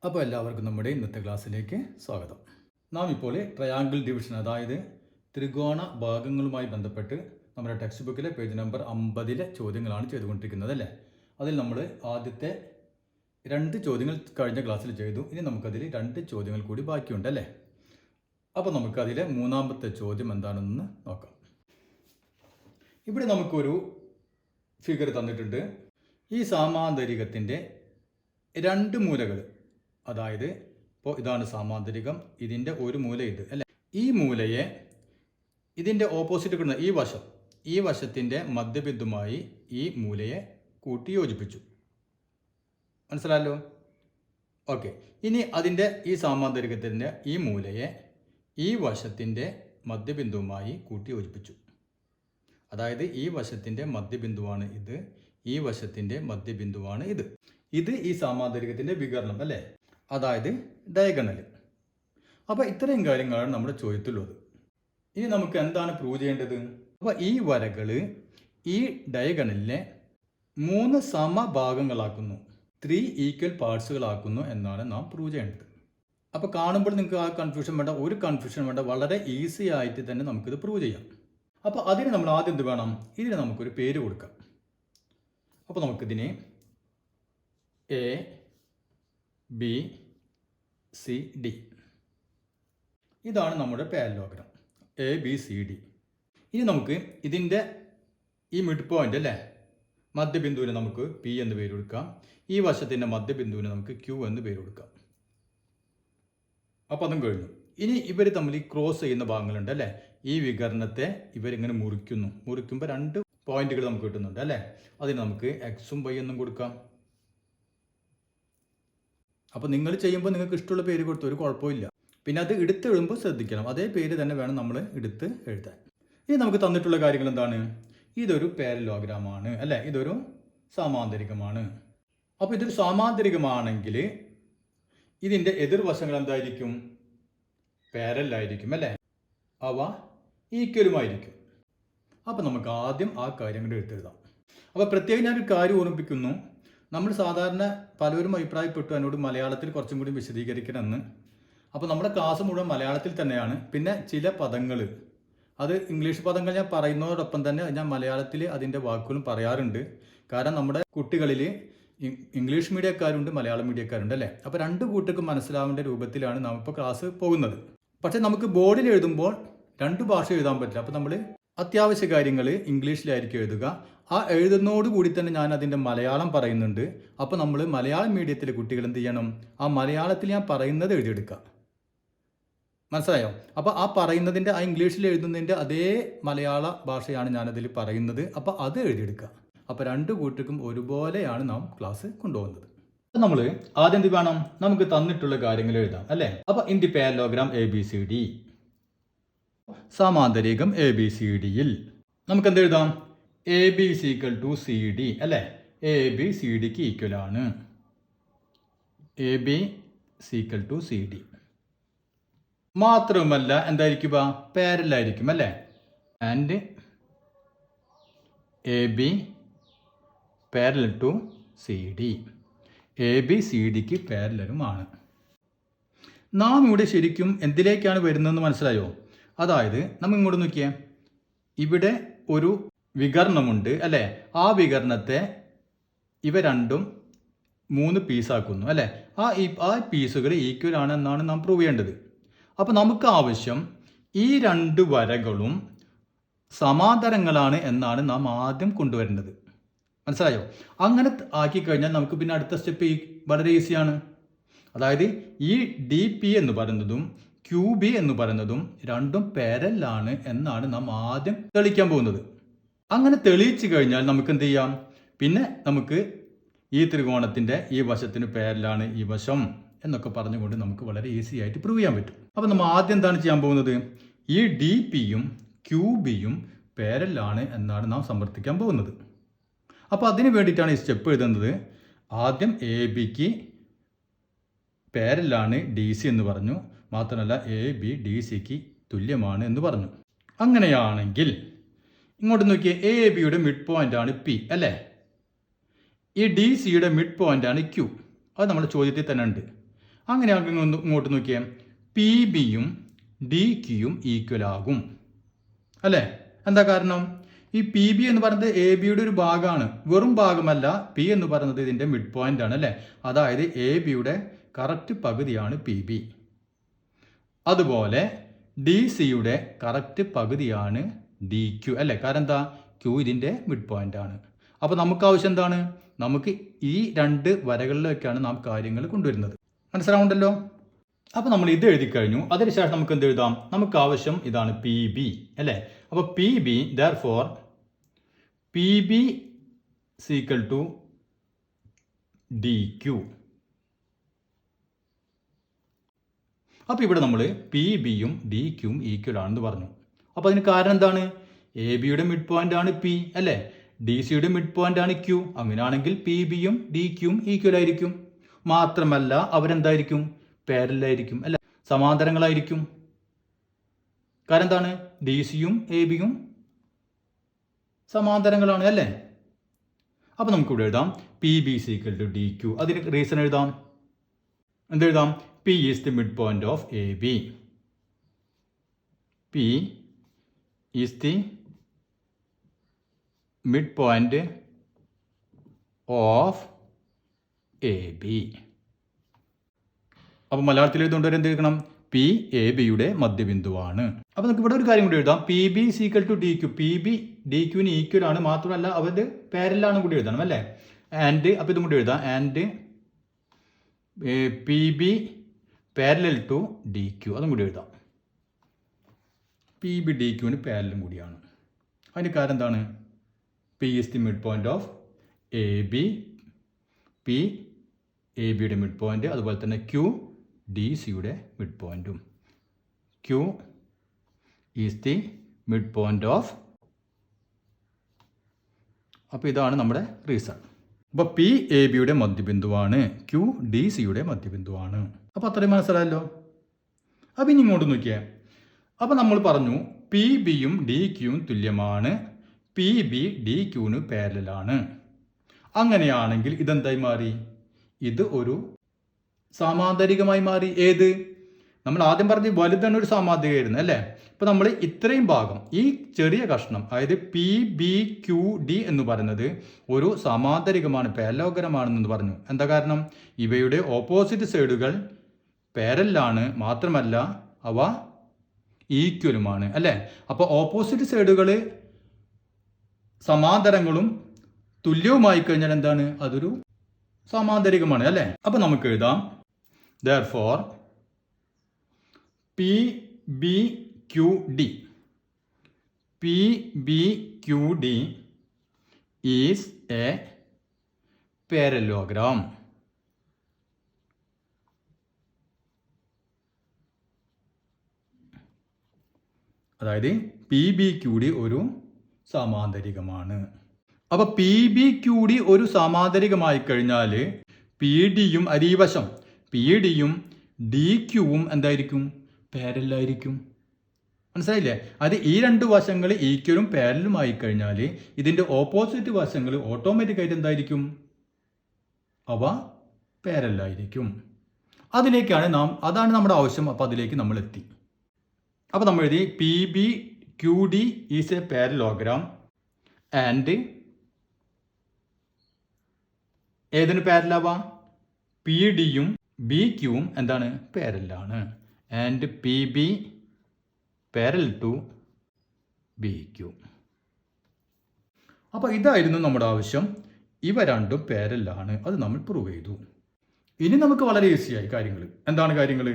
അപ്പോൾ എല്ലാവർക്കും നമ്മുടെ ഇന്നത്തെ ക്ലാസ്സിലേക്ക് സ്വാഗതം. നാം ഇപ്പോൾ ട്രയാങ്കിൾ ഡിവിഷൻ, അതായത് ത്രികോണ ഭാഗങ്ങളുമായി ബന്ധപ്പെട്ട് നമ്മുടെ ടെക്സ്റ്റ് ബുക്കിലെ പേജ് നമ്പർ 50 ചോദ്യങ്ങളാണ് ചെയ്തുകൊണ്ടിരിക്കുന്നത് അല്ലേ. അതിൽ നമ്മൾ ആദ്യത്തെ 2 ചോദ്യങ്ങൾ കഴിഞ്ഞ ക്ലാസ്സിൽ ചെയ്തു. ഇനി നമുക്കതിൽ 2 ചോദ്യങ്ങൾ കൂടി ബാക്കിയുണ്ട് അല്ലേ. അപ്പോൾ നമുക്കതിലെ 3ാമത്തെ ചോദ്യം എന്താണെന്ന് നോക്കാം. ഇവിടെ നമുക്കൊരു ഫിഗർ തന്നിട്ടുണ്ട്. ഈ സാമാന്തരികത്തിൻ്റെ 2 മൂലകൾ, അതായത് ഇപ്പോൾ ഇതാണ് സാമാന്തരികം, ഇതിൻ്റെ ഒരു മൂല ഇത് അല്ലേ. ഈ മൂലയെ ഇതിൻ്റെ ഓപ്പോസിറ്റ് കിട്ടുന്ന ഈ വശത്തിൻ്റെ മധ്യബിന്ദുമായി ഈ മൂലയെ കൂട്ടി യോജിപ്പിച്ചു. മനസ്സിലായല്ലോ? ഓക്കെ. ഇനി അതിൻ്റെ ഈ സാമാന്തരികത്തിൻ്റെ ഈ മൂലയെ ഈ വശത്തിൻ്റെ മധ്യബിന്ദുവുമായി കൂട്ടി യോജിപ്പിച്ചു. അതായത് ഈ വശത്തിൻ്റെ മധ്യബിന്ദുവാണ് ഇത്, ഈ വശത്തിൻ്റെ മധ്യബിന്ദുവാണ് ഇത്. ഇത് ഈ സാമാന്തരികത്തിൻ്റെ വികരണം അല്ലേ, അതായത് ഡയഗണൽ. അപ്പോൾ ഇത്രയും കാര്യങ്ങളാണ് നമ്മുടെ ചോദ്യത്തിലുള്ളത്. ഇനി നമുക്ക് എന്താണ് പ്രൂവ് ചെയ്യേണ്ടത്? അപ്പോൾ ഈ വരകൾ ഈ ഡയഗണലിനെ 3 സമഭാഗങ്ങളാക്കുന്നു, 3 ഈക്വൽ പാർട്സുകളാക്കുന്നു എന്നാണ് നാം പ്രൂവ് ചെയ്യേണ്ടത്. അപ്പോൾ കാണുമ്പോൾ നിങ്ങൾക്ക് ഒരു കൺഫ്യൂഷൻ വേണ്ട, വളരെ ഈസി ആയിട്ട് തന്നെ നമുക്കിത് പ്രൂവ് ചെയ്യാം. അപ്പോൾ അതിന് നമ്മൾ ആദ്യം എന്ത് വേണം? ഇതിന് നമുക്കൊരു പേര് കൊടുക്കാം. അപ്പോൾ നമുക്കിതിനെ എ ബി സി ഡി, ഇതാണ് നമ്മുടെ parallelogram A B C D. ഇനി നമുക്ക് ഇതിൻ്റെ ഈ മിഡ് പോയിന്റ് അല്ലേ, മധ്യബിന്ദുവിന് നമുക്ക് പി എന്ന് പേര് കൊടുക്കാം. ഈ വശത്തിൻ്റെ മധ്യബിന്ദുവിന് നമുക്ക് ക്യൂ എന്ന് പേര് കൊടുക്കാം. അപ്പോൾ അതും കഴിഞ്ഞു. ഇനി ഇവർ തമ്മിൽ ക്രോസ് ചെയ്യുന്ന ഭാഗങ്ങളുണ്ട് അല്ലേ. ഈ വികരണത്തെ ഇവരിങ്ങനെ മുറിക്കുമ്പോൾ 2 പോയിന്റുകൾ നമുക്ക് കിട്ടുന്നുണ്ട് അല്ലേ. അതിന് നമുക്ക് എക്സും വൈ എന്നും കൊടുക്കാം. അപ്പോൾ നിങ്ങൾ ചെയ്യുമ്പോൾ നിങ്ങൾക്ക് ഇഷ്ടമുള്ള പേര് കൊടുത്തു, ഒരു കുഴപ്പമില്ല. പിന്നെ അത് എടുത്ത് എഴുതുമ്പോൾ ശ്രദ്ധിക്കണം, അതേ പേര് തന്നെ വേണം നമ്മൾ എടുത്ത് എഴുതാൻ. ഇനി നമുക്ക് തന്നിട്ടുള്ള കാര്യങ്ങൾ എന്താണ്? ഇതൊരു പാരലോഗ്രാമാണ് അല്ലേ, ഇതൊരു സാമാന്തരികമാണ്. അപ്പോൾ ഇതൊരു സാമാന്തരികമാണെങ്കിൽ ഇതിൻ്റെ എതിർവശങ്ങൾ എന്തായിരിക്കും? പാരലായിരിക്കും അല്ലേ, അവ ഈക്വലുമായിരിക്കും. അപ്പോൾ നമുക്ക് ആദ്യം ആ കാര്യം കൂടി എടുത്തെഴുതാം. അപ്പോൾ പ്രത്യേകം ഞാനൊരു കാര്യം ഓർമ്മിപ്പിക്കുന്നു. നമ്മൾ സാധാരണ പലരും അഭിപ്രായപ്പെട്ടു എന്നോട് മലയാളത്തിൽ കുറച്ചും കൂടി വിശദീകരിക്കണമെന്ന്. അപ്പോൾ നമ്മുടെ ക്ലാസ് മുഴുവൻ മലയാളത്തിൽ തന്നെയാണ്. പിന്നെ ചില പദങ്ങൾ, അത് ഇംഗ്ലീഷ് പദങ്ങൾ ഞാൻ പറയുന്നതോടൊപ്പം തന്നെ ഞാൻ മലയാളത്തിൽ അതിൻ്റെ വാക്കുകളും പറയാറുണ്ട്. കാരണം നമ്മുടെ കുട്ടികളിൽ ഇംഗ്ലീഷ് മീഡിയക്കാരുണ്ട്, മലയാളം മീഡിയക്കാരുണ്ട് അല്ലേ. അപ്പോൾ 2 കൂട്ടർക്കും മനസ്സിലാവേണ്ട രൂപത്തിലാണ് നാം ഇപ്പോൾ ക്ലാസ് പോകുന്നത്. പക്ഷേ നമുക്ക് ബോർഡിൽ എഴുതുമ്പോൾ 2 ഭാഷ എഴുതാൻ പറ്റില്ല. അപ്പോൾ നമ്മൾ അത്യാവശ്യ കാര്യങ്ങൾ ഇംഗ്ലീഷിലായിരിക്കും എഴുതുക. ആ എഴുതുന്നതോടുകൂടി തന്നെ ഞാൻ അതിൻ്റെ മലയാളം പറയുന്നുണ്ട്. അപ്പോൾ നമ്മൾ മലയാളം മീഡിയത്തിലെ കുട്ടികൾ എന്ത് ചെയ്യണം? ആ മലയാളത്തിൽ ഞാൻ പറയുന്നത് എഴുതിയെടുക്കുക. മനസ്സിലായോ? അപ്പോൾ ആ പറയുന്നതിൻ്റെ, ആ ഇംഗ്ലീഷിൽ എഴുതുന്നതിൻ്റെ അതേ മലയാള ഭാഷയാണ് ഞാനതിൽ പറയുന്നത്. അപ്പോൾ അത് എഴുതിയെടുക്കുക. അപ്പോൾ 2 കൂട്ടർക്കും ഒരുപോലെയാണ് നാം ക്ലാസ് കൊണ്ടുപോകുന്നത്. അപ്പോൾ നമ്മൾ ആദ്യം എന്ത് വേണം? നമുക്ക് തന്നിട്ടുള്ള കാര്യങ്ങൾ എഴുതാം അല്ലേ. അപ്പോൾ in the parallelogram A B C D, സാമാന്തരികം എ ബി സി ഡിയിൽ നമുക്ക് എന്ത് എഴുതാം? A B C equal to C D അല്ലേ. എ ബി സി ഡിക്ക് ഈക്വൽ ആണ്. A B C equal to C D. മാത്രവുമല്ല എന്തായിരിക്കുക? പാരലായിരിക്കും അല്ലേ. And A B parallel to C D. A B C ഡിക്ക് പാരലലുമാണ്. നാം ഇവിടെ ശരിക്കും എന്തിലേക്കാണ് വരുന്നതെന്ന് മനസ്സിലായോ? അതായത് നമ്മൾ ഇങ്ങോട്ട് നോക്കിയേ, ഇവിടെ ഒരു വികരണമുണ്ട് അല്ലേ. ആ വികരണത്തെ ഇവ രണ്ടും 3 പീസാക്കുന്നു അല്ലേ. ആ പീസുകൾ ഈക്വൽ ആണെന്നാണ് നാം പ്രൂവ് ചെയ്യേണ്ടത്. അപ്പോൾ നമുക്ക് ആവശ്യം ഈ 2 വരകളും സമാന്തരങ്ങളാണ് എന്നാണ് നാം ആദ്യം കൊണ്ടുവരേണ്ടത്. മനസ്സിലായോ? അങ്ങനെ ആക്കി കഴിഞ്ഞാൽ നമുക്ക് പിന്നെ അടുത്ത സ്റ്റെപ്പ് വളരെ ഈസിയാണ്. അതായത് ഈ ഡി പി എന്ന് പറയുന്നതും ക്യൂ ബി എന്ന് പറയുന്നതും 2ഉം പാരലാണ് എന്നാണ് നാം ആദ്യം തെളിയിക്കാൻ പോകുന്നത്. അങ്ങനെ തെളിയിച്ചു കഴിഞ്ഞാൽ നമുക്ക് എന്ത് ചെയ്യാം? പിന്നെ നമുക്ക് ഈ ത്രികോണത്തിൻ്റെ ഈ വശത്തിന് പാരലാണ് ഈ വശം എന്നൊക്കെ പറഞ്ഞുകൊണ്ട് നമുക്ക് വളരെ ഈസി ആയിട്ട് പ്രൂവ് ചെയ്യാൻ പറ്റും. അപ്പോൾ നമ്മൾ ആദ്യം എന്താണ് ചെയ്യാൻ പോകുന്നത്? ഈ ഡി പിയും ക്യൂ ബിയും പാരലാണ് എന്നാണ് നാം സമർത്ഥിക്കാൻ പോകുന്നത്. അപ്പോൾ അതിന് വേണ്ടിയിട്ടാണ് ഈ സ്റ്റെപ്പ് എഴുതുന്നത്. ആദ്യം എ ബിക്ക് പാരലാണ് ഡി സി എന്ന് പറഞ്ഞു. മാത്രമല്ല എ ബി ഡി സിക്ക് തുല്യമാണ് എന്ന് പറഞ്ഞു. അങ്ങനെയാണെങ്കിൽ ഇങ്ങോട്ട് നോക്കിയേ, എ ബിയുടെ മിഡ് പോയിന്റ് ആണ് പി അല്ലേ. ഈ ഡി സിയുടെ മിഡ് പോയിന്റ് ആണ് ക്യൂ. അത് നമ്മുടെ ചോദ്യത്തിൽ തന്നെ ഉണ്ട്. അങ്ങനെയാണെങ്കിൽ ഇങ്ങോട്ട് നോക്കിയേ, പി ബിയും ഡി ക്യൂയും ഈക്വൽ ആകും അല്ലേ? എന്താ കാരണം? ഈ പി ബി എന്ന് പറയുന്നത് എ ബിയുടെ ഒരു ഭാഗമാണ്, വെറും ഭാഗമല്ല. പി എന്ന് പറയുന്നത് ഇതിൻ്റെ മിഡ് പോയിന്റ് ആണ് അല്ലേ? അതായത് എ ബിയുടെ കറക്റ്റ് പകുതിയാണ് പി ബി. അതുപോലെ ഡി സിയുടെ കറക്റ്റ് പകുതിയാണ് ഡി ക്യു അല്ലേ? കാരണം എന്താ? ക്യു ഇതിൻ്റെ മിഡ് പോയിന്റ് ആണ്. അപ്പോൾ നമുക്ക് ആവശ്യം എന്താണ്? നമുക്ക് ഈ രണ്ട് വരകളിലേക്കാണ് നാം കാര്യങ്ങൾ കൊണ്ടുവരുന്നത്. മനസ്സിലാവുണ്ടല്ലോ? അപ്പോൾ നമ്മൾ ഇത് എഴുതി കഴിഞ്ഞു. അതിനുശേഷം നമുക്ക് എന്ത് എഴുതാം? നമുക്ക് ആവശ്യം ഇതാണ് പി ബി അല്ലേ? അപ്പോൾ P B therefore P B equal to D Q. അപ്പോൾ ഇവിടെ നമ്മൾ പി ബിയും ഡി ക്യൂയും ഈക്വൽ ആണെന്ന് പറഞ്ഞു. അപ്പോൾ അതിന് കാരണം എന്താണ്? എ ബിയുടെ മിഡ് പോയിന്റ് ആണ് പി അല്ലേ? ഡി സിയുടെ മിഡ് പോയിന്റ് ആണ് ക്യൂ. അങ്ങനെയാണെങ്കിൽ പി ബിയും ഡി ക്യൂയും ഈക്വൽ ആയിരിക്കും. മാത്രമല്ല അവരെന്തായിരിക്കും? പാരലലായിരിക്കും അല്ലെ? സമാന്തരങ്ങളായിരിക്കും. കാരണം എന്താണ്? ഡി സിയും എ ബിയും സമാന്തരങ്ങളാണ് അല്ലേ? അപ്പോൾ നമുക്കിവിടെ എഴുതാം P B equal to D Q. അതിന് റീസൺ എഴുതാം. എന്തെഴുതാം? P is the mid point of A B. P is the mid point of A B. അപ്പോൾ മലയാളത്തിൽ എഴുതുകൊണ്ടുവരെ എന്ത് എഴുതണം? പി എ ബിയുടെ മധ്യബിന്ദുവാണ്. അപ്പോൾ നമുക്ക് ഇവിടെ ഒരു കാര്യം കൂടി എഴുതാം. P B equal to D Q. P B D ക്യുവിന് ഈക്വൽ ആണ്. മാത്രമല്ല അവരുടെ പാരലാണ് കൂടി എഴുതണം അല്ലേ? ആൻഡ് അപ്പോൾ ഇതും കൂടി എഴുതാം. And P B parallel to D Q. അതും കൂടി എഴുതാം. പി ബി ഡി ക്യുവിന് പാരലും കൂടിയാണ്. അതിന് കാരണം എന്താണ്? P is the mid point of A B. P A ബിയുടെ മിഡ് പോയിന്റ്, അതുപോലെ തന്നെ ക്യു ഡി സിയുടെ മിഡ് പോയിന്റും. Q is the mid point of. അപ്പോൾ ഇതാണ് നമ്മുടെ റീസൺ. അപ്പോൾ പി എ ബിയുടെ മധ്യബിന്ദുവാണ്, ക്യു ഡി സിയുടെ മധ്യബിന്ദുവാണ്. അപ്പോൾ അത്രയും മനസ്സിലായല്ലോ. അപ്പോൾ ഇനി ഇങ്ങോട്ട് നോക്കിയേ. അപ്പോൾ നമ്മൾ പറഞ്ഞു പി ബിയും ഡി ക്യൂവും തുല്യമാണ്. പി ബി ഡി ക്യൂവിന് പാരലലാണ്. അങ്ങനെയാണെങ്കിൽ ഇതെന്തായി മാറി? ഇത് ഒരു സാമാന്തരികമായി മാറി. ഏത്? നമ്മൾ ആദ്യം പറഞ്ഞ വലുതാണ് ഒരു സാമാന്തരികമായിരുന്നു അല്ലേ? അപ്പോൾ നമ്മൾ ഇത്രയും ഭാഗം, ഈ ചെറിയ കഷ്ണം, അതായത് പി ബി ക്യു ഡി എന്ന് പറയുന്നത് ഒരു സമാന്തരികമാണ്, പാരലോഗ്രമാണെന്ന് പറഞ്ഞു. എന്താ കാരണം? ഇവയുടെ ഓപ്പോസിറ്റ് സൈഡുകൾ പാരലാണ്. മാത്രമല്ല അവ ഈക്വലുമാണ് അല്ലേ? അപ്പോൾ ഓപ്പോസിറ്റ് സൈഡുകൾ സമാന്തരങ്ങളും തുല്യവുമായി കഴിഞ്ഞാൽ എന്താണ്? അതൊരു സമാന്തരികമാണ് അല്ലേ? അപ്പോൾ നമുക്ക് എഴുതാം therefore P B Q D. P B Q D is a parallelogram. അതായത് പി ബി ക്യു ഡി ഒരു സമാന്തരികമാണ്. അപ്പോൾ പി ബി ക്യു ഡി ഒരു സമാന്തരികമായി കഴിഞ്ഞാൽ പി ഡിയും അരീവശം പി ഡിയും ഡി ക്യൂവും എന്തായിരിക്കും? പാരലായിരിക്കും. മനസ്സിലായില്ലേ? അത് ഈ രണ്ട് വശങ്ങൾ ഈക്വലും പാരലും ആയി കഴിഞ്ഞാൽ ഇതിൻ്റെ ഓപ്പോസിറ്റ് വശങ്ങൾ ഓട്ടോമാറ്റിക്കായിട്ട് എന്തായിരിക്കും? അവ പാരലായിരിക്കും. അതിലേക്കാണ് അതാണ് നമ്മുടെ ആവശ്യം. അപ്പോൾ അതിലേക്ക് നമ്മൾ എത്തി. അപ്പോൾ നമ്മൾ എഴുതി P B Q D is a parallelogram and ഏതിന് പാരലാവാം? പി ഡിയും ബി ക്യൂവും എന്താണ്? പാരലാണ്. And P B parallel to B Q. അപ്പോൾ ഇതായിരുന്നു നമ്മുടെ ആവശ്യം. ഇവ രണ്ടും പാരലാണ്. അത് നമ്മൾ പ്രൂവ് ചെയ്തു. ഇനി നമുക്ക് വളരെ ഈസിയായി കാര്യങ്ങൾ. എന്താണ് കാര്യങ്ങൾ?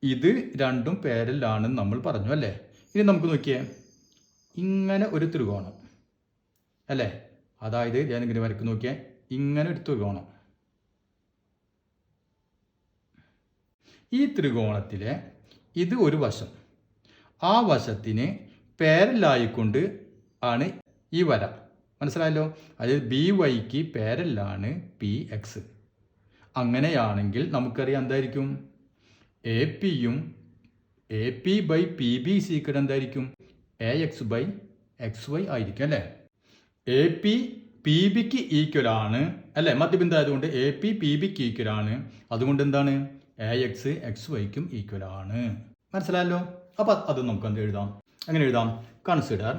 ഇത് രണ്ടും പാരലാണെന്ന് നമ്മൾ പറഞ്ഞു അല്ലേ? ഇനി നമുക്ക് നോക്കിയേ, ഇങ്ങനെ ഒരു ത്രികോണം അല്ലേ? അതായത് ഞാനിങ്ങനെ വരയ്ക്ക് നോക്കിയേ, ഇങ്ങനെ ഒരു ത്രികോണം. ഈ ത്രികോണത്തിലെ ഇത് ഒരു വശം, ആ വശത്തിന് പാരലായിക്കൊണ്ട് ആണ് ഈ വര. മനസ്സിലായല്ലോ? അതായത് ബി വൈക്ക് പാരലാണ് പി എക്സ്. അങ്ങനെയാണെങ്കിൽ നമുക്കറിയാം എന്തായിരിക്കും? എ പിയും A P by P B സീക്വൽ എന്തായിരിക്കും? A X by X Y ആയിരിക്കും അല്ലേ? എ പി പി ബിക്ക് ഈക്വൽ ആണ് അല്ലേ? മധ്യബിന്ദു ആയതുകൊണ്ട് എ പി പി ബിക്ക് ഈക്വൽ ആണ്. അതുകൊണ്ട് എന്താണ്? എ എക്സ് എക്സ് വൈക്കും ഈക്വൽ ആണ്. മനസ്സിലായല്ലോ? അപ്പോൾ അത് നമുക്ക് എന്ത് എഴുതാം? അങ്ങനെ എഴുതാം, consider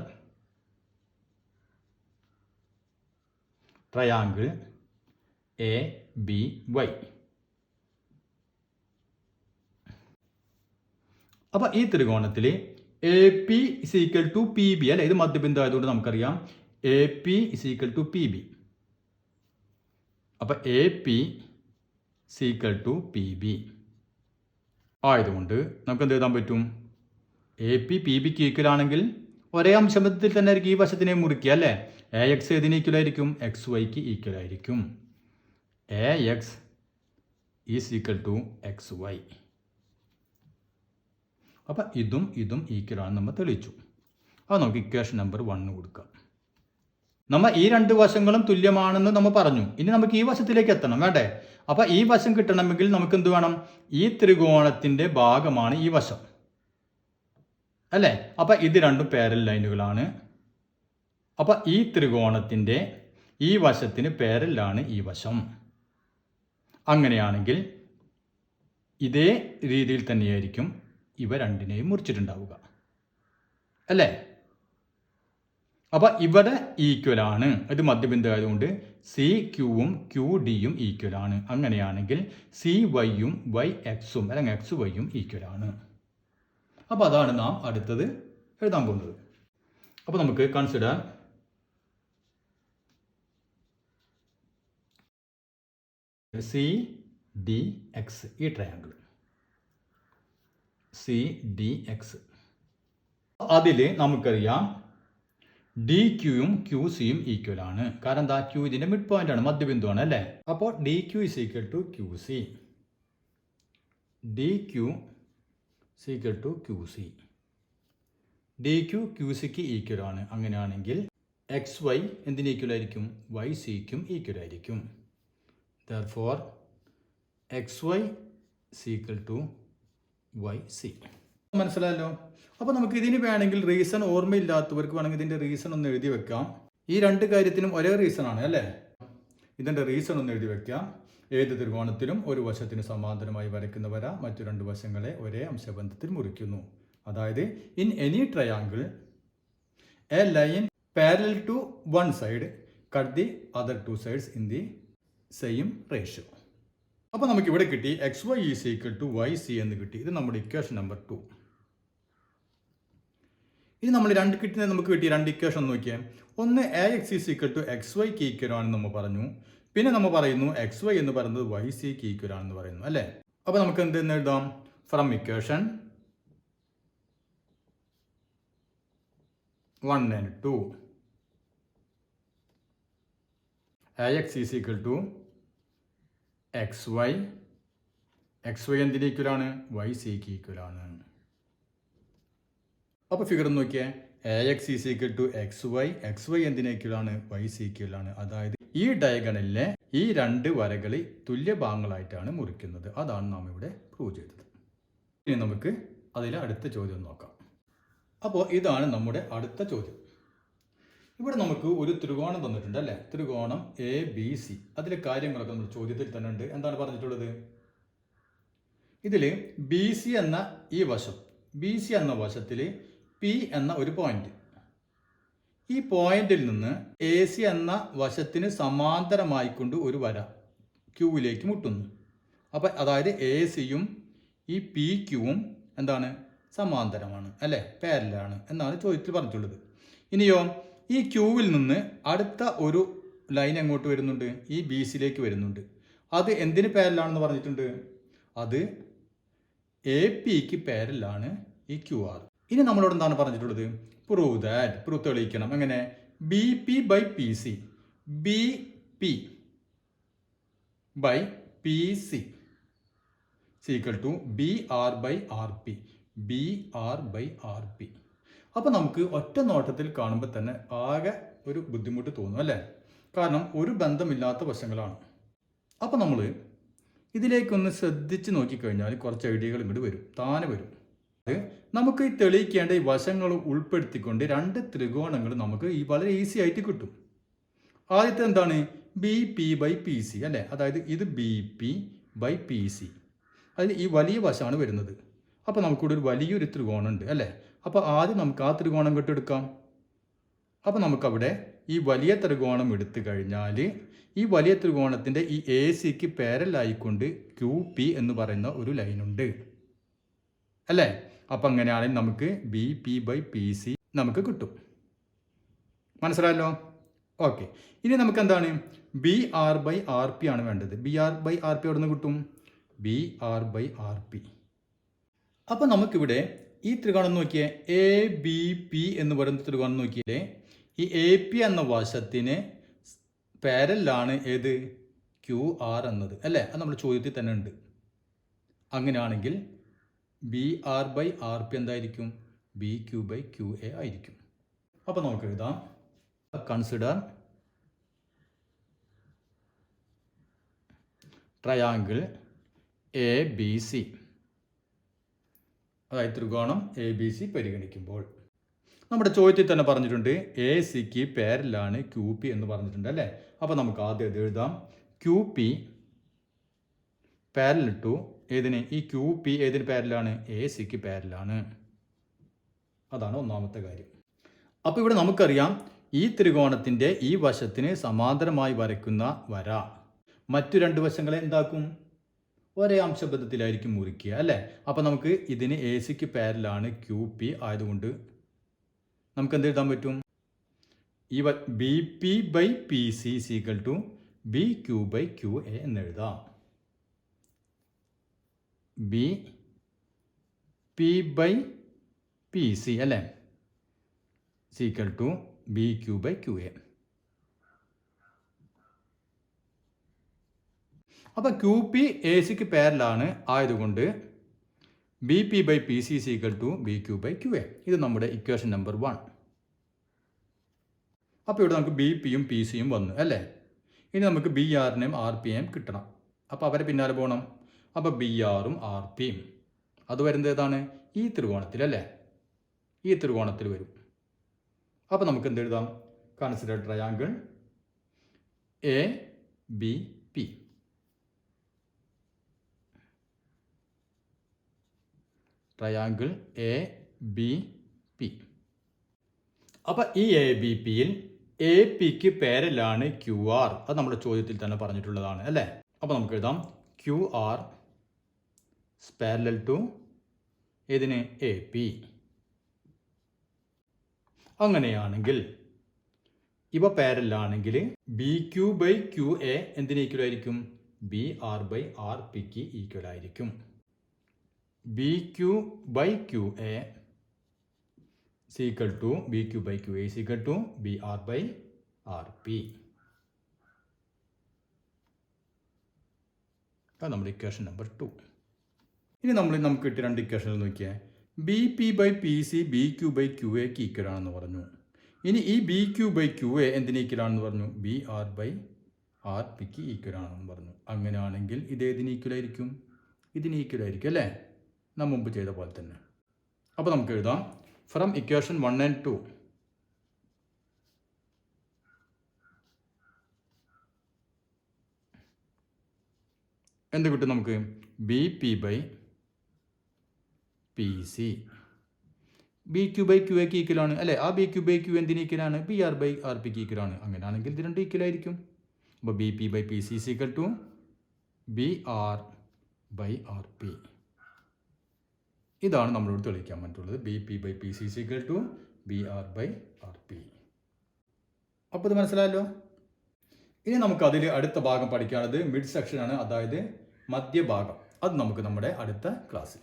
triangle A B Y. അപ്പോൾ ഈ ത്രികോണത്തിൽ A P is equal to P B അല്ലേ, ഇത് മധ്യബിന്ദു ആയതുകൊണ്ട് നമുക്കറിയാം A P is equal to P B. അപ്പോൾ A P is equal to P B ആയതുകൊണ്ട് നമുക്ക് എന്ത് എഴുതാൻ പറ്റും? എ പി പി ബിക്ക് ഈക്വൽ ആണെങ്കിൽ ഒരേ അംശബന്ധത്തിൽ തന്നെ ആയിരിക്കും ഈ വശത്തിനെ മുറിക്കുക അല്ലേ. എ എക്സ് ഏതിന് ഈക്വൽ ആയിരിക്കും? എക്സ് വൈക്ക് ഈക്വൽ ആയിരിക്കും. A X is equal to X Y. അപ്പം ഇതും ഇതും ഈക്വൽ ആണ് നമ്മൾ തെളിയിച്ചു. അത് നമുക്ക് ഇക്വേഷൻ നമ്പർ 1 കൊടുക്കാം. നമ്മൾ ഈ രണ്ട് വശങ്ങളും തുല്യമാണെന്ന് നമ്മൾ പറഞ്ഞു. ഇനി നമുക്ക് ഈ വശത്തിലേക്ക് എത്തണം വേണ്ടേ? അപ്പം ഈ വശം കിട്ടണമെങ്കിൽ നമുക്ക് എന്ത് വേണം? ഈ ത്രികോണത്തിൻ്റെ ഭാഗമാണ് ഈ വശം അല്ലേ. അപ്പം ഇത് രണ്ടും പാരലൽ ലൈനുകളാണ്. അപ്പം ഈ ത്രികോണത്തിൻ്റെ ഈ വശത്തിന് പാരലലാണ് ഈ വശം. അങ്ങനെയാണെങ്കിൽ ഇതേ രീതിയിൽ തന്നെയായിരിക്കും ഇവ രണ്ടിനെയും മുറിച്ചിട്ടുണ്ടാവുക അല്ലേ. അപ്പം ഇവിടെ ഈക്വൽ ആണ്, ഇത് മധ്യബിന്ദു ആയതുകൊണ്ട് സി ക്യൂവും ക്യൂ ഡിയും ഈക്വൽ ആണ്. അങ്ങനെയാണെങ്കിൽ സി വൈയും വൈ എക്സും അല്ലെങ്കിൽ എക്സ് വൈയും ഈക്വൽ ആണ്. അപ്പോൾ അതാണ് നാം അടുത്തത് എഴുതാൻ പോകുന്നത്. അപ്പോൾ നമുക്ക് കൺസിഡർ സി ഡി എക്സ്, ഈ ട്രയാങ്കിൾ സി ഡി എക്സ്. അതിൽ നമുക്കറിയാം ഡി ക്യൂയും ക്യൂ സിയും ഈക്വൽ ആണ്. കാരണം എന്താ? ക്യൂ ഇതിൻ്റെ മിഡ് പോയിന്റ് ആണ്, മധ്യബിന്ദു ആണ് അല്ലേ. അപ്പോൾ D Q is equal to Q C, D Q is equal to Q C. D Q Q സിക്ക് ഈക്വൽ ആണ്. അങ്ങനെയാണെങ്കിൽ എക്സ് വൈ എന്തിന് ഈക്വൽ ആയിരിക്കും? വൈ സിക്കും ഈക്വൽ ആയിരിക്കും. Therefore X Y is equal to Y C. മനസ്സിലായല്ലോ? അപ്പോൾ നമുക്ക് ഇതിന് വേണമെങ്കിൽ റീസൺ ഓർമ്മയില്ലാത്തവർക്ക് വേണമെങ്കിൽ ഇതിൻ്റെ റീസൺ ഒന്ന് എഴുതി വെക്കാം. ഈ രണ്ട് കാര്യത്തിനും ഒരേ റീസൺ ആണ് അല്ലേ. ഇതിൻ്റെ റീസൺ ഒന്ന് എഴുതി വെക്കാം. ഏത് ത്രികോണത്തിലും ഒരു വശത്തിന് സമാന്തരമായി വരയ്ക്കുന്ന വര മറ്റു രണ്ട് വശങ്ങളെ ഒരേ അംശബന്ധത്തിൽ മുറിക്കുന്നു. അതായത് in any triangle a line parallel to one side cut the other two sides in the same ratio. അപ്പോൾ നമുക്ക് ഇവിടെ കിട്ടി X Y is equal to Y C എന്ന് കിട്ടി. ഇത് നമ്മുടെ ഇക്വേഷൻ നമ്പർ 2. ഇനി നമ്മൾ നമുക്ക് കിട്ടിയ രണ്ട് ഇക്വേഷൻ നോക്കിയാൽ, ഒന്ന് A X is equal to X വൈക്ക് ഈക്വൽ ആണെന്ന് നമ്മൾ പറഞ്ഞു. പിന്നെ നമ്മൾ പറയുന്നു എക്സ് വൈ എന്ന് പറയുന്നത് വൈ സിക്ക് ഈക്വൽ ആണെന്ന് പറയുന്നു അല്ലേ. അപ്പോൾ നമുക്ക് എന്തെന്ന് എഴുതാം? From equation 1 and 2 A X is equal to X Y, X Y എന്തിന് ഈക്വൽ ആണ്? വൈ സിക്ക് ഈക്വൽ ആണ്. അപ്പോൾ ഫിഗർ നോക്കിയേ, A X is equal to X Y എന്തിന് ഈക്വൽ ആണ്? വൈ സി ഈക്വൽ ആണ്. അതായത് ഈ ഡയഗണലിലെ ഈ രണ്ട് വരകൾ തുല്യ ഭാഗങ്ങളായിട്ടാണ് മുറിക്കുന്നത്. അതാണ് നാം ഇവിടെ പ്രൂവ് ചെയ്തത്. ഇനി നമുക്ക് അതിലെ അടുത്ത ചോദ്യം നോക്കാം. അപ്പോൾ ഇതാണ് നമ്മുടെ അടുത്ത ചോദ്യം. ഇവിടെ നമുക്ക് ഒരു ത്രികോണം തന്നിട്ടുണ്ട് അല്ലേ. ത്രികോണം എ ബി സി. അതിലെ കാര്യങ്ങളൊക്കെ നമ്മുടെ ചോദ്യത്തിൽ തന്നെ ഉണ്ട്. എന്താണ് പറഞ്ഞിട്ടുള്ളത്? ഇതിൽ ബി സി എന്ന ഈ വശം, ബി സി എന്ന വശത്തിൽ പി എന്ന ഒരു പോയിന്റ്, ഈ പോയിന്റിൽ നിന്ന് എ സി എന്ന വശത്തിന് സമാന്തരമായിക്കൊണ്ട് ഒരു വര ക്യൂവിലേക്ക് മുട്ടുന്നു. അപ്പം അതായത് എ സിയും ഈ പി ക്യൂവും എന്താണ്? സമാന്തരമാണ് അല്ലേ, പാരലാണ് എന്നാണ് ചോദ്യത്തിൽ പറഞ്ഞിട്ടുള്ളത്. ഇനിയോ ഈ ക്യൂവിൽ നിന്ന് അടുത്ത ഒരു ലൈൻ എങ്ങോട്ട് വരുന്നുണ്ട്? ഈ ബി സിയിലേക്ക് വരുന്നുണ്ട്. അത് എന്തിന് പാരലാണെന്ന് പറഞ്ഞിട്ടുണ്ട്? അത് എ പിക്ക് പാരലാണ് ഈ ക്യു ആർ. ഇനി നമ്മളോട് എന്താണ് പറഞ്ഞിട്ടുള്ളത്? പ്രൂവ് തെളിയിക്കണം. എങ്ങനെ? B P by P C, B P by P C equal to B R by R P, B R by R P. അപ്പോൾ നമുക്ക് ഒറ്റ നോട്ടത്തിൽ കാണുമ്പോൾ തന്നെ ആകെ ഒരു ബുദ്ധിമുട്ട് തോന്നും അല്ലേ. കാരണം ഒരു ബന്ധമില്ലാത്ത വശങ്ങളാണ്. അപ്പോൾ നമ്മൾ ഇതിലേക്കൊന്ന് ശ്രദ്ധിച്ച് നോക്കിക്കഴിഞ്ഞാൽ കുറച്ച് ഐഡിയകൾ ഇങ്ങോട്ട് വരും, താനെ വരും. നമുക്ക് ഈ തെളിയിക്കേണ്ട ഈ വശങ്ങൾ ഉൾപ്പെടുത്തിക്കൊണ്ട് രണ്ട് ത്രികോണങ്ങൾ നമുക്ക് ഈ വളരെ ഈസി ആയിട്ട് കിട്ടും. ആദ്യത്തെ എന്താണ്? B P by P C അല്ലേ. അതായത് ഇത് B P by P C. അതിൽ ഈ വലിയ വശമാണ് വരുന്നത്. അപ്പോൾ നമുക്കിവിടെ ഒരു വലിയൊരു ത്രികോണം ഉണ്ട് അല്ലേ. അപ്പോൾ ആദ്യം നമുക്ക് ആ ത്രികോണം കെട്ടെടുക്കാം. അപ്പോൾ നമുക്കവിടെ ഈ വലിയ ത്രികോണം എടുത്തു കഴിഞ്ഞാൽ ഈ വലിയ ത്രികോണത്തിൻ്റെ ഈ എ സിക്ക് പാരലായിക്കൊണ്ട് ക്യു പി എന്ന് പറയുന്ന ഒരു ലൈനുണ്ട് അല്ലേ. അപ്പം അങ്ങനെയാണെങ്കിൽ നമുക്ക് B P by P C നമുക്ക് കിട്ടും. മനസ്സിലായല്ലോ? ഓക്കെ. ഇനി നമുക്ക് എന്താണ് B R by R P ആണ് വേണ്ടത്. B R by R P എവിടെ നിന്ന് കിട്ടും? B R by R P. അപ്പം നമുക്കിവിടെ ഈ ത്രികോണം നോക്കിയേ, എ ബി പി എന്ന് പറയുന്ന ത്രികോണം നോക്കിയാലേ ഈ എ പി എന്ന വശത്തിന് പാരലാണ് ഏത്? ക്യു ആർ എന്നത് അല്ലേ. അത് നമ്മുടെ ചോദ്യത്തിൽ തന്നെ ഉണ്ട്. അങ്ങനെയാണെങ്കിൽ B R by R P എന്തായിരിക്കും? B Q by Q A ആയിരിക്കും. അപ്പോൾ നമുക്ക് എഴുതാം, consider triangle A B C. അതായത് ത്രികോണം എ ബി സി പരിഗണിക്കുമ്പോൾ നമ്മുടെ ചോദ്യത്തിൽ തന്നെ പറഞ്ഞിട്ടുണ്ട് എ സിക്ക് പാരലാണ് ക്യു പി എന്ന് പറഞ്ഞിട്ടുണ്ട് അല്ലേ. അപ്പോൾ നമുക്ക് ആദ്യം ഇത് എഴുതാം. ക്യു പി പാരലൽ ടു ഏതിന്? ഈ ക്യു പി ഏതിന് പാരലാണ്? എ സിക്ക് പാരലാണ്. അതാണ് ഒന്നാമത്തെ കാര്യം. അപ്പോൾ ഇവിടെ നമുക്കറിയാം ഈ ത്രികോണത്തിൻ്റെ ഈ വശത്തിന് സമാന്തരമായി വരയ്ക്കുന്ന വര മറ്റു രണ്ട് വശങ്ങളെ എന്താക്കും? ഒരേ അംശബദ്ധത്തിലായിരിക്കും മുറിക്കുക അല്ലേ. അപ്പോൾ നമുക്ക് ഇതിന് എ സിക്ക് പാരലാണ് ക്യു പി ആയതുകൊണ്ട് നമുക്ക് എന്ത് എഴുതാൻ പറ്റും? ഈ B P by P C equal to B Q by Q A എന്ന് എഴുതാം. B P by P C അല്ലേ equal to B Q by Q A. അപ്പോൾ ക്യു പി എ സിക്ക് പാരലാണ് ആയതുകൊണ്ട് B P by P C equal to B Q by Q A. ഇത് നമ്മുടെ equation number 1. അപ്പോൾ ഇവിടെ നമുക്ക് ബി പിയും പി സിയും വന്നു അല്ലേ. ഇനി നമുക്ക് ബി ആറിനെയും ആർ പിയെയും കിട്ടണം. അപ്പോൾ അവരെ പിന്നാലെ പോകണം. അപ്പോൾ ബി ആറും ആർ പിയും അത് വരുന്നത് ഏതാണ്? ഈ ത്രികോണത്തിൽ അല്ലേ. ഈ ത്രികോണത്തിൽ വരും. അപ്പോൾ നമുക്ക് എന്ത് എഴുതാം? Consider triangle A B P. Triangle A B P. അപ്പോൾ ഈ എ ബി പിയിൽ എ പിക്ക് പാരലാണ് ക്യു ആർ. അത് നമ്മുടെ ചോദ്യത്തിൽ തന്നെ പറഞ്ഞിട്ടുള്ളതാണ് അല്ലേ. അപ്പോൾ നമുക്ക് എഴുതാം ക്യു ആർ പാരലൽ ടു ഏതിന്? A P. അങ്ങനെയാണെങ്കിൽ ഇവ പാരലാണെങ്കിൽ B Q by Q A എന്തിന് ഈക്വൽ ആയിരിക്കും? ബി ആർ ബൈ ആർ പിക്ക് ഈക്വൽ ആയിരിക്കും. B Q by Q A equal to B Q by Q A equal to B R by R P. അത് നമ്മുടെ equation number 2. ഇനി നമുക്ക് കിട്ടിയ രണ്ട് ഇക്വേഷനിൽ നോക്കിയാൽ B P by P C B Q by Q എക്ക് ഈക്വൽ ആണെന്ന് പറഞ്ഞു. ഇനി ഈ B Q by Q A എന്തിന് ഈക്വൽ ആണെന്ന് പറഞ്ഞു? ബി ആർ ബൈ ആർ പിക്ക് ഈക്വൽ ആണെന്ന് പറഞ്ഞു. അങ്ങനെയാണെങ്കിൽ ഇത് ഏതിന് ഈക്വൽ ആയിരിക്കും? ഇതിന് ഈക്വൽ ആയിരിക്കും അല്ലേ, നാം മുമ്പ് ചെയ്ത പോലെ തന്നെ. അപ്പോൾ നമുക്ക് എഴുതാം ഫ്രം ഇക്വേഷൻ 1 and 2 എന്ത് കിട്ടും നമുക്ക്? B P by P C B Q by Q എക്ക് ഈക്വലാണ് അല്ലേ. ആ ബി ക്യു ബൈ ക്യു എന്തിന് ഈക്വലാണ്? ബി ആർ ബൈ ആർ പിക്ക് ഈക്വലാണ്. അങ്ങനെയാണെങ്കിൽ ഇത് രണ്ട് ഈക്വൽ ആയിരിക്കും. അപ്പോൾ B P by P C equal to B R by R P. ഇതാണ് നമ്മളോട് തെളിയിക്കാൻ പറ്റുള്ളത്. B P by P C equal to B R by R P. അപ്പോൾ ഇത് മനസ്സിലായല്ലോ. ഇനി നമുക്ക് അതിൽ അടുത്ത ഭാഗം പഠിക്കാനുള്ളത് മിഡ് സെക്ഷനാണ്, അതായത് മധ്യഭാഗം. അത് നമുക്ക് നമ്മുടെ അടുത്ത ക്ലാസ്സിൽ